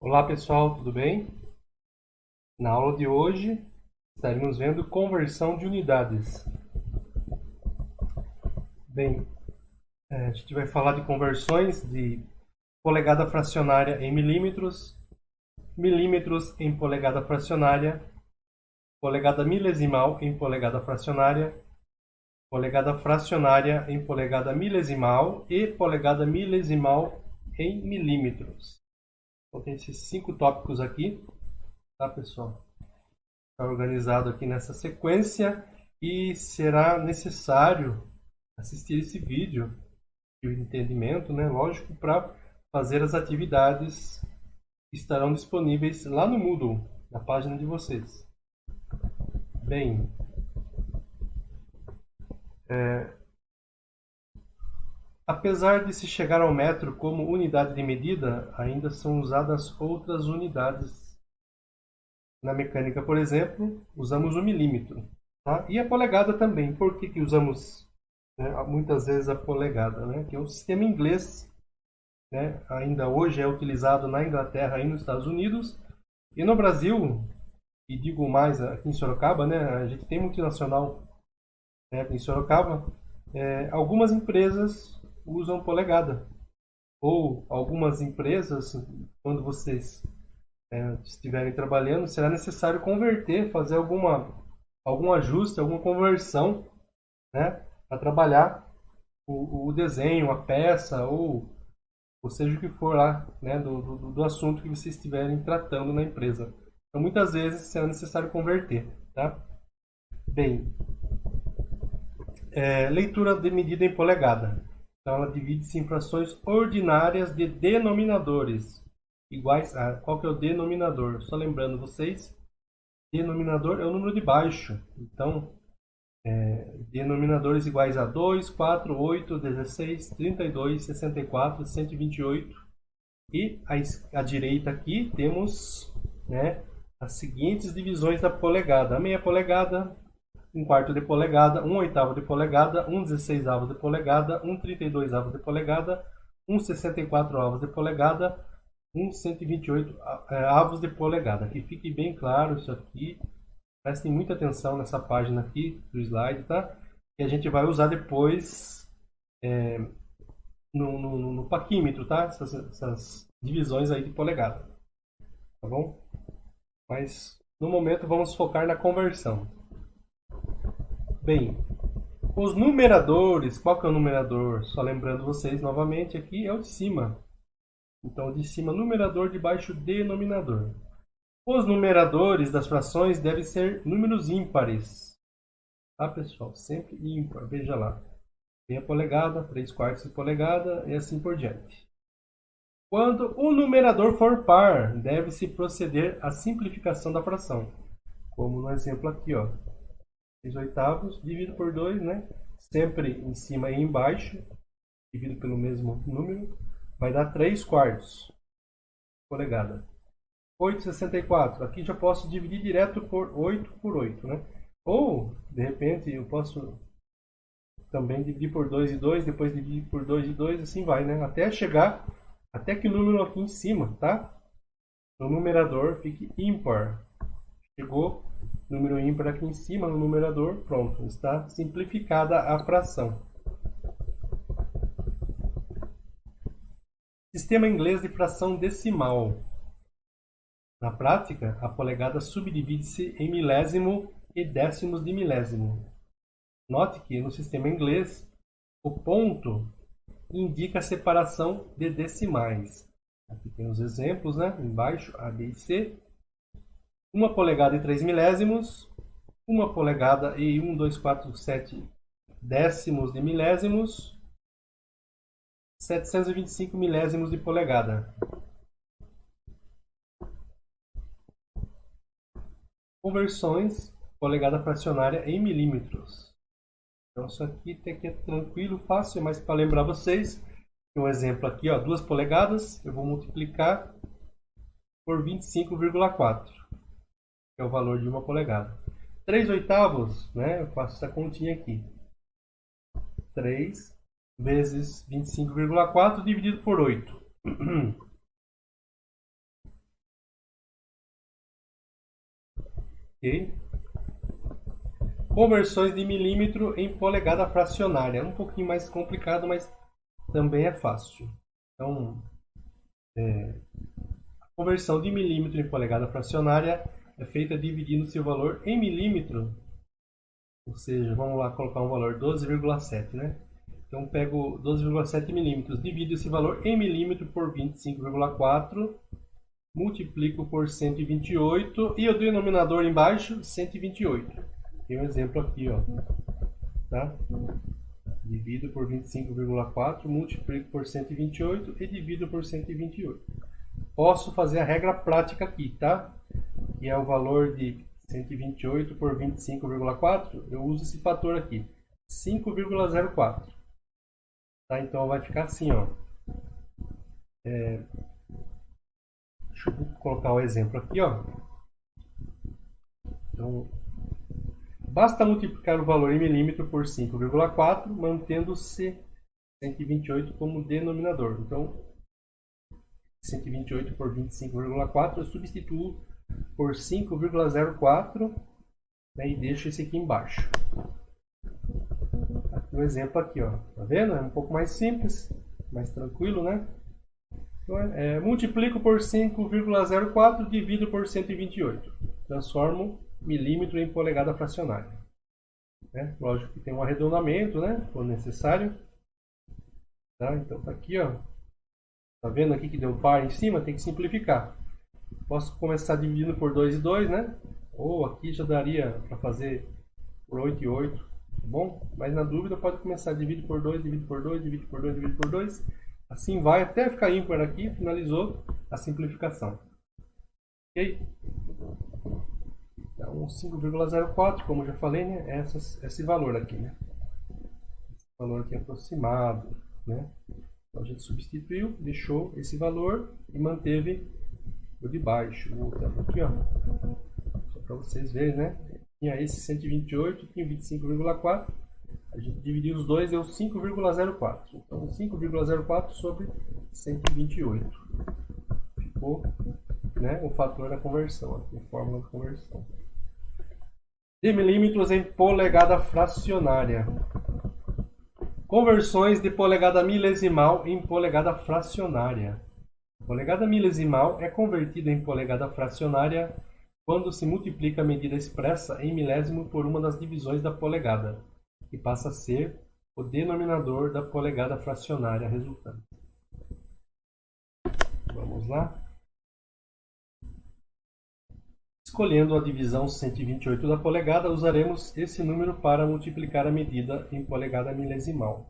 Olá pessoal, tudo bem? Na aula de hoje estaremos vendo conversão de unidades. Bem, a gente vai falar de conversões de polegada fracionária em milímetros, milímetros em polegada fracionária, polegada milesimal em polegada fracionária em polegada milesimal e polegada milesimal em milímetros. Então tem esses 5 tópicos aqui, tá pessoal? Está organizado aqui nessa sequência e será necessário assistir esse vídeo e o entendimento, né, lógico, para fazer as atividades que estarão disponíveis lá no Moodle, na página de vocês. Bem, apesar de se chegar ao metro como unidade de medida, ainda são usadas outras unidades. Na mecânica, por exemplo, usamos o milímetro, tá? E a polegada também. Por que usamos, né, muitas vezes a polegada? Né? Que é um sistema inglês, né, ainda hoje é utilizado na Inglaterra e nos Estados Unidos. E no Brasil, e digo mais aqui em Sorocaba, né, a gente tem multinacional, né, aqui em Sorocaba, algumas empresas usam polegada. Ou algumas empresas, quando vocês estiverem trabalhando, será necessário converter, fazer algum ajuste, alguma conversão, né, para trabalhar o desenho, a peça, ou seja o que for lá, né, do assunto que vocês estiverem tratando na empresa. Então, muitas vezes será necessário converter. Tá? Bem, leitura de medida em polegada. Então, ela divide-se em frações ordinárias de denominadores iguais a... Qual que é o denominador? Só lembrando vocês, denominador é o número de baixo. Então, denominadores iguais a 2, 4, 8, 16, 32, 64, 128. E à direita aqui temos, né, as seguintes divisões da polegada. A meia polegada, 1/4 de polegada, 1/8 de polegada, 1/16 de polegada, 1/32 de polegada, 1/64 de polegada, 1/128 avos de polegada. Que fique bem claro isso aqui. Prestem muita atenção nessa página aqui do slide, tá? Que a gente vai usar depois no paquímetro, tá? Essas divisões aí de polegada, tá bom? Mas no momento vamos focar na conversão. Bem, os numeradores, qual que é o numerador? Só lembrando vocês novamente aqui, é o de cima. Então, o de cima, numerador, de baixo, denominador. Os numeradores das frações devem ser números ímpares. Tá, pessoal? Sempre ímpar. Veja lá. Tem a polegada, 3/4 de polegada e assim por diante. Quando o numerador for par, deve-se proceder à simplificação da fração. Como no exemplo aqui, ó. 3/8 dividido por 2, né? Sempre em cima e embaixo, dividido pelo mesmo número, vai dar 3/4 polegada. 8/64, aqui já posso dividir direto por 8 por 8, né? Ou, de repente, eu posso também dividir por 2 e 2, depois dividir por 2 e 2, assim vai, né? Até chegar, até que o número aqui em cima, tá? No numerador fique ímpar. Chegou número ímpar aqui em cima no numerador, pronto, está simplificada a fração. Sistema inglês de fração decimal. Na prática, a polegada subdivide-se em milésimo e décimos de milésimo. Note que no sistema inglês, o ponto indica a separação de decimais. Aqui tem os exemplos, né? Embaixo, A, B e C. 1 polegada e 3 milésimos. 1 polegada e 1, 2, 4, 7 décimos de milésimos. 725 milésimos de polegada. Conversões, polegada fracionária em milímetros. Então isso aqui até que é tranquilo, fácil, mas para lembrar vocês, tem um exemplo aqui, ó, 2 polegadas, eu vou multiplicar por 25,4, que é o valor de 1 polegada. 3/8, né, eu faço essa continha aqui. 3 vezes 25,4 dividido por 8. Ok? Conversões de milímetro em polegada fracionária. Um pouquinho mais complicado, mas também é fácil. Então, a conversão de milímetro em polegada fracionária é feita dividindo seu valor em milímetro. Ou seja, vamos lá colocar um valor 12,7, né? Então, pego 12,7 milímetros, divido esse valor em milímetro por 25,4, multiplico por 128 e o denominador embaixo, 128. Tem um exemplo aqui, ó. Tá? Divido por 25,4, multiplico por 128 e divido por 128. Posso fazer a regra prática aqui, tá? Que é o valor de 128 por 25,4. Eu uso esse fator aqui, 5,04. Tá? Então vai ficar assim, ó. Deixa eu colocar o exemplo aqui, ó. Então, basta multiplicar o valor em milímetro por 5,4, mantendo-se 128 como denominador. Então, 128 por 25,4 eu substituo por 5,04, né, e deixo esse aqui embaixo. Aqui um exemplo aqui, ó. Tá vendo? É um pouco mais simples, mais tranquilo, né? Então, multiplico por 5,04, divido por 128. Transformo milímetro em polegada fracionária. Né? Lógico que tem um arredondamento, né? Se for necessário. Tá? Então tá aqui, ó. Tá vendo aqui que deu par em cima? Tem que simplificar. Posso começar dividindo por 2 e 2, né? Ou aqui já daria para fazer por 8 e 8. Tá bom? Mas na dúvida pode começar dividir por 2, divide por 2, divide por 2, divide por 2. Assim vai até ficar ímpar aqui. Finalizou a simplificação. Ok? Então 5,04, como já falei, né? Esse valor aqui, né? Esse valor aqui aproximado, né? Então a gente substituiu, deixou esse valor e manteve o de baixo. Vou voltar aqui, ó. Só para vocês verem, né? Tinha esse 128, tinha 25,4. A gente dividiu os dois, deu 5,04. Então 5,04 sobre 128. Ficou, né, o fator da conversão, aqui, a fórmula de conversão. De milímetros em polegada fracionária. Conversões de polegada milesimal em polegada fracionária. Polegada milesimal é convertida em polegada fracionária quando se multiplica a medida expressa em milésimo por uma das divisões da polegada, que passa a ser o denominador da polegada fracionária resultante. Vamos lá. Escolhendo a divisão 128 da polegada, usaremos esse número para multiplicar a medida em polegada milesimal.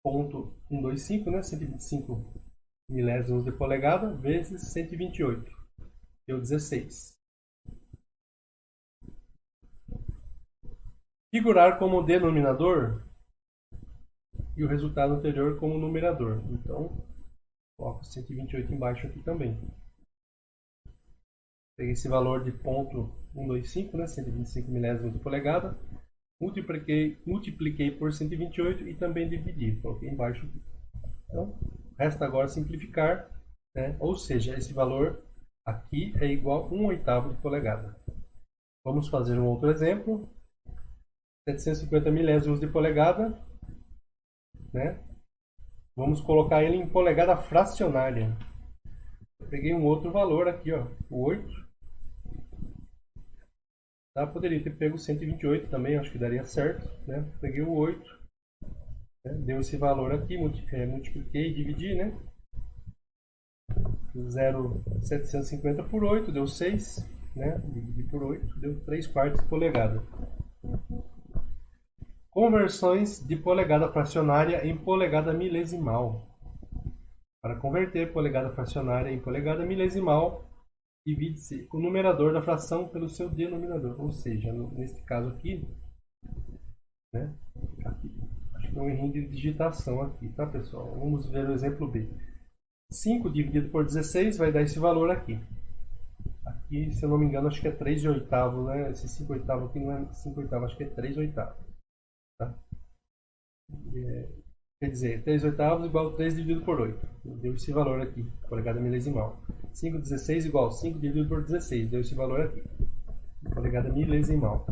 Ponto 125, né? 125 milésimos de polegada vezes 128, deu 16. Figurar como denominador e o resultado anterior como numerador. Então, coloco 128 embaixo aqui também. Peguei esse valor de ponto 125, né? 125 milésimos de polegada. Multipliquei por 128 e também dividi. Coloquei embaixo aqui. Então, resta agora simplificar, né? Ou seja, esse valor aqui é igual a 1/8 de polegada. Vamos fazer um outro exemplo. 750 milésimos de polegada, né? Vamos colocar ele em polegada fracionária. Eu peguei um outro valor aqui, ó, o 8. Tá? Poderia ter pego 128 também, acho que daria certo, né? Peguei o 8, né? Deu esse valor aqui, multipliquei e dividi, né? 0,750 por 8 deu 6, né? Dividi por 8 deu 3/4 de polegada. Conversões de polegada fracionária em polegada milesimal. Para converter polegada fracionária em polegada milesimal, divide-se o numerador da fração pelo seu denominador. Ou seja, nesse caso aqui, né? Acho que é um errinho de digitação aqui, tá, pessoal? Vamos ver o exemplo B. 5 dividido por 16 vai dar esse valor aqui. Aqui, se eu não me engano, acho que é 3/8, né? Esse 5/8 aqui não é 5/8, acho que é 3/8. Tá? Quer dizer, 3/8 igual a 3 dividido por 8. Deu esse valor aqui, polegada milesimal. 5,16 igual 5 dividido por 16. Deu esse valor aqui. Polegada milesimal.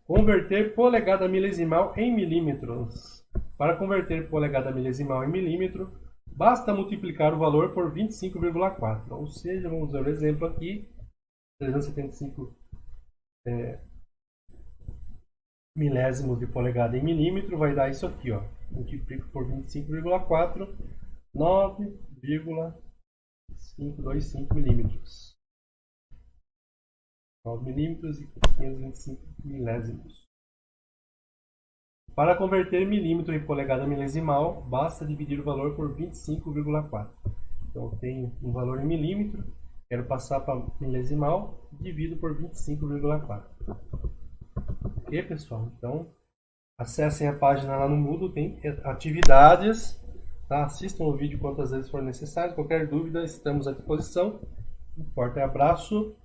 Converter polegada milesimal em milímetros. Para converter polegada milesimal em milímetro, basta multiplicar o valor por 25,4. Ou seja, vamos ver o exemplo aqui. 375 milésimos de polegada em milímetro vai dar isso aqui, ó. Multiplico por 25,4, 9,525 milímetros. 9 milímetros e 525 milésimos. Para converter milímetro em polegada milesimal, basta dividir o valor por 25,4. Então, eu tenho um valor em milímetro, quero passar para milesimal, divido por 25,4. Ok, pessoal? Então, acessem a página lá no Moodle, tem atividades, tá? Assistam o vídeo quantas vezes for necessário. Qualquer dúvida, estamos à disposição. Um forte abraço.